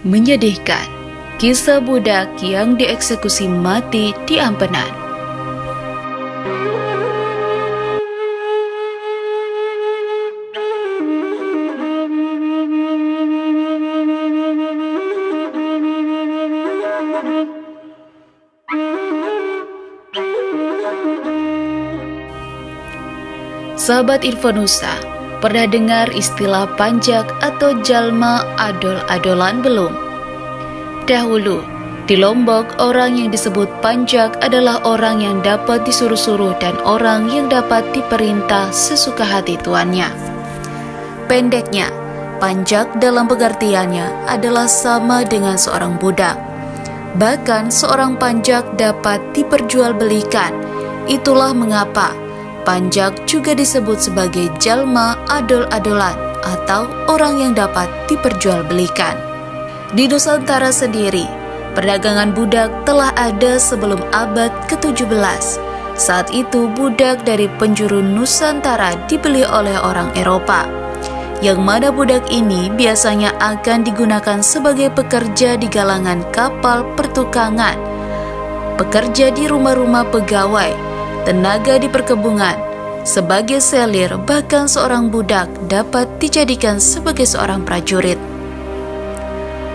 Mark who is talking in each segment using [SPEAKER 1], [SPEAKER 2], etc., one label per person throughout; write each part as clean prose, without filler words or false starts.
[SPEAKER 1] Menyedihkan, kisah budak yang dieksekusi mati di Ampenan. Sahabat Infonusa, pernah dengar istilah panjak atau jalma adol-adolan belum? Dahulu, di Lombok, orang yang disebut panjak adalah orang yang dapat disuruh-suruh dan orang yang dapat diperintah sesuka hati tuannya. Pendeknya, panjak dalam pengertiannya adalah sama dengan seorang budak. Bahkan seorang panjak dapat diperjualbelikan. Itulah mengapa panjak juga disebut sebagai jalma adol-adolan atau orang yang dapat diperjualbelikan. Di Nusantara sendiri, perdagangan budak telah ada sebelum abad ke-17. Saat itu budak dari penjuru Nusantara dibeli oleh orang Eropa, yang mana budak ini biasanya akan digunakan sebagai pekerja di galangan kapal pertukangan, pekerja di rumah-rumah pegawai, tenaga di perkebunan, sebagai selir, bahkan seorang budak dapat dijadikan sebagai seorang prajurit.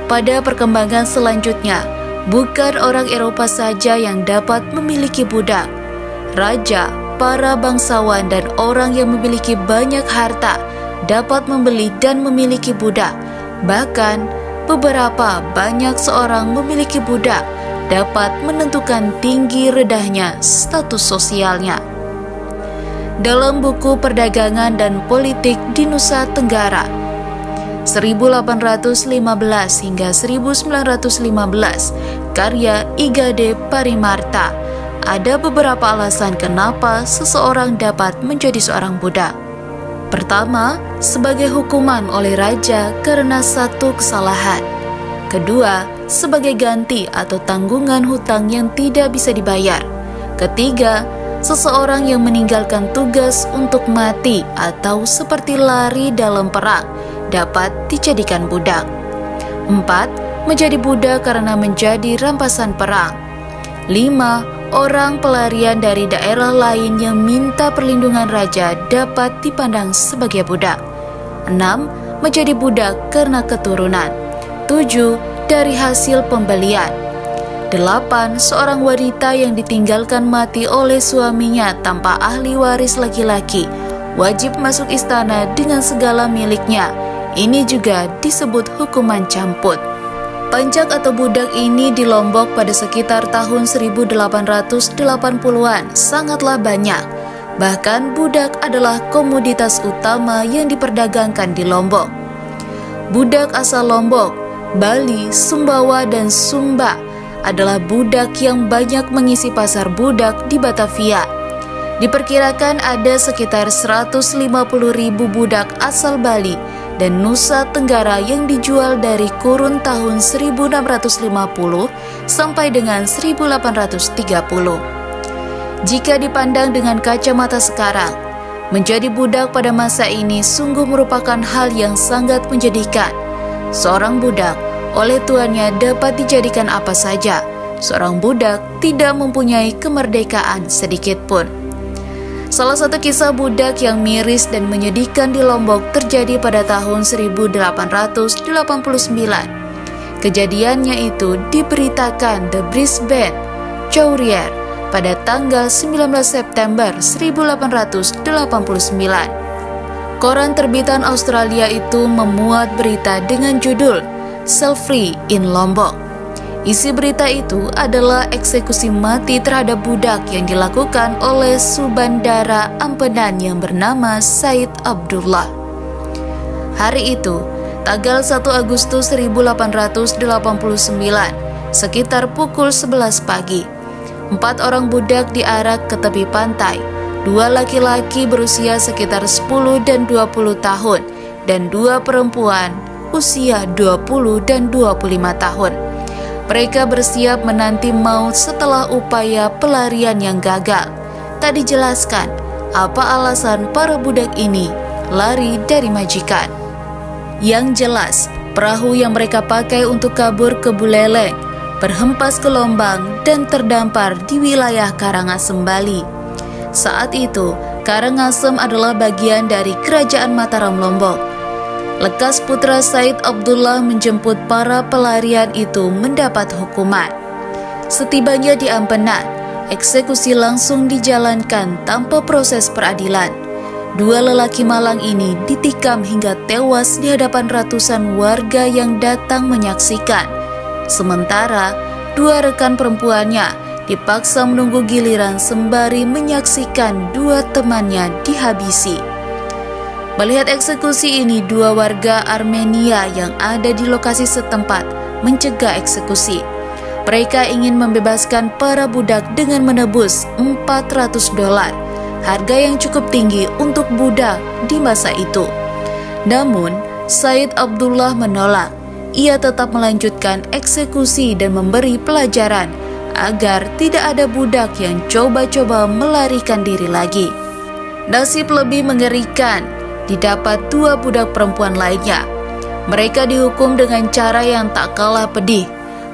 [SPEAKER 1] Pada perkembangan selanjutnya, bukan orang Eropa saja yang dapat memiliki budak. Raja, para bangsawan, dan orang yang memiliki banyak harta dapat membeli dan memiliki budak. Bahkan, beberapa banyak seorang memiliki budak dapat menentukan tinggi rendahnya status sosialnya. Dalam buku Perdagangan dan Politik di Nusa Tenggara 1815 hingga 1915 karya Igade Parimarta, ada beberapa alasan kenapa seseorang dapat menjadi seorang budak. Pertama, sebagai hukuman oleh raja karena satu kesalahan. Kedua, sebagai ganti atau tanggungan hutang yang tidak bisa dibayar. Ketiga, seseorang yang meninggalkan tugas untuk mati atau seperti lari dalam perang dapat dijadikan budak. 4. Menjadi budak karena menjadi rampasan perang. 5. Orang pelarian dari daerah lain yang minta perlindungan raja dapat dipandang sebagai budak. 6. Menjadi budak karena keturunan. 7. Dari hasil pembelian. 8. Seorang wanita yang ditinggalkan mati oleh suaminya tanpa ahli waris laki-laki wajib masuk istana dengan segala miliknya. Ini juga disebut hukuman camput. Panjak atau budak ini di Lombok pada sekitar tahun 1880-an sangatlah banyak. Bahkan budak adalah komoditas utama yang diperdagangkan di Lombok. Budak asal Lombok, Bali, Sumbawa, dan Sumba adalah budak yang banyak mengisi pasar budak di Batavia. Diperkirakan ada sekitar 150.000 budak asal Bali dan Nusa Tenggara yang dijual dari kurun tahun 1650 sampai dengan 1830. Jika dipandang dengan kacamata sekarang, menjadi budak pada masa ini sungguh merupakan hal yang sangat menjadikan. Seorang budak oleh tuannya dapat dijadikan apa saja. Seorang budak tidak mempunyai kemerdekaan sedikit pun. Salah satu kisah budak yang miris dan menyedihkan di Lombok terjadi pada tahun 1889. Kejadiannya itu diberitakan The Brisbane Courier pada tanggal 19 September 1889. Koran terbitan Australia itu memuat berita dengan judul Set Free in Lombok. Isi berita itu adalah eksekusi mati terhadap budak yang dilakukan oleh Subandara Ampenan yang bernama Said Abdullah. Hari itu, tanggal 1 Agustus 1889, sekitar pukul 11 pagi, 4 orang budak diarak ke tepi pantai. 2 laki-laki berusia sekitar 10 dan 20 tahun dan 2 perempuan usia 20 dan 25 tahun. Mereka bersiap menanti maut setelah upaya pelarian yang gagal. Tak dijelaskan apa alasan para budak ini lari dari majikan. Yang jelas, Perahu yang mereka pakai untuk kabur ke Buleleng berhempas ke Lombang dan terdampar di wilayah Karangasem, Bali. Saat itu, Karangasem adalah bagian dari Kerajaan Mataram, Lombok. Lekas putra Said Abdullah menjemput para pelarian itu mendapat hukuman. Setibanya di Ampenan, eksekusi langsung dijalankan tanpa proses peradilan. Dua lelaki malang ini ditikam hingga tewas di hadapan ratusan warga yang datang menyaksikan. Sementara, dua rekan perempuannya dipaksa menunggu giliran sembari menyaksikan dua temannya dihabisi. Melihat eksekusi ini, dua warga Armenia yang ada di lokasi setempat mencegah eksekusi. Mereka ingin membebaskan para budak dengan menebus $400, harga yang cukup tinggi untuk budak di masa itu. Namun, Said Abdullah menolak. Ia tetap melanjutkan eksekusi dan memberi pelajaran agar tidak ada budak yang coba-coba melarikan diri lagi. Nasib lebih mengerikan didapat dua budak perempuan lainnya. Mereka dihukum dengan cara yang tak kalah pedih.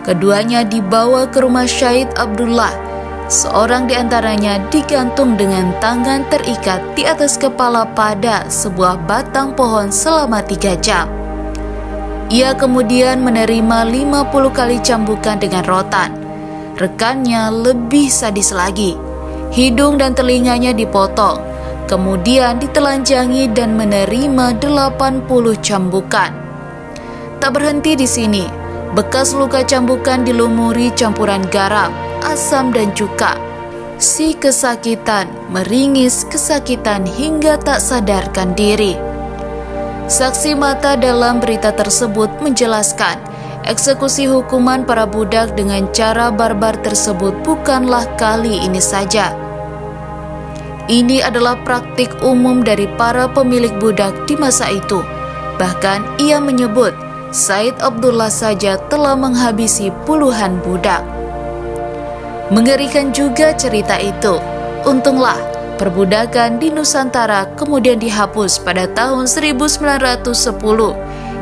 [SPEAKER 1] Keduanya dibawa ke rumah Syahid Abdullah. Seorang di antaranya digantung dengan tangan terikat di atas kepala pada sebuah batang pohon selama 3 jam. Ia kemudian menerima 50 kali cambukan dengan rotan. Rekannya lebih sadis lagi. Hidung dan telinganya dipotong, kemudian ditelanjangi dan menerima 80 cambukan. Tak berhenti di sini, bekas luka cambukan dilumuri campuran garam, asam dan cuka. Si kesakitan meringis kesakitan hingga tak sadarkan diri. Saksi mata dalam berita tersebut menjelaskan, eksekusi hukuman para budak dengan cara barbar tersebut bukanlah kali ini saja. Ini adalah praktik umum dari para pemilik budak di masa itu. Bahkan ia menyebut Said Abdullah saja telah menghabisi puluhan budak. Mengerikan juga cerita itu. Untunglah perbudakan di Nusantara kemudian dihapus pada tahun 1910.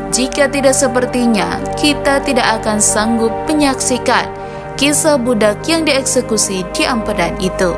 [SPEAKER 1] Jika tidak, sepertinya kita tidak akan sanggup menyaksikan kisah budak yang dieksekusi di Ampenan itu.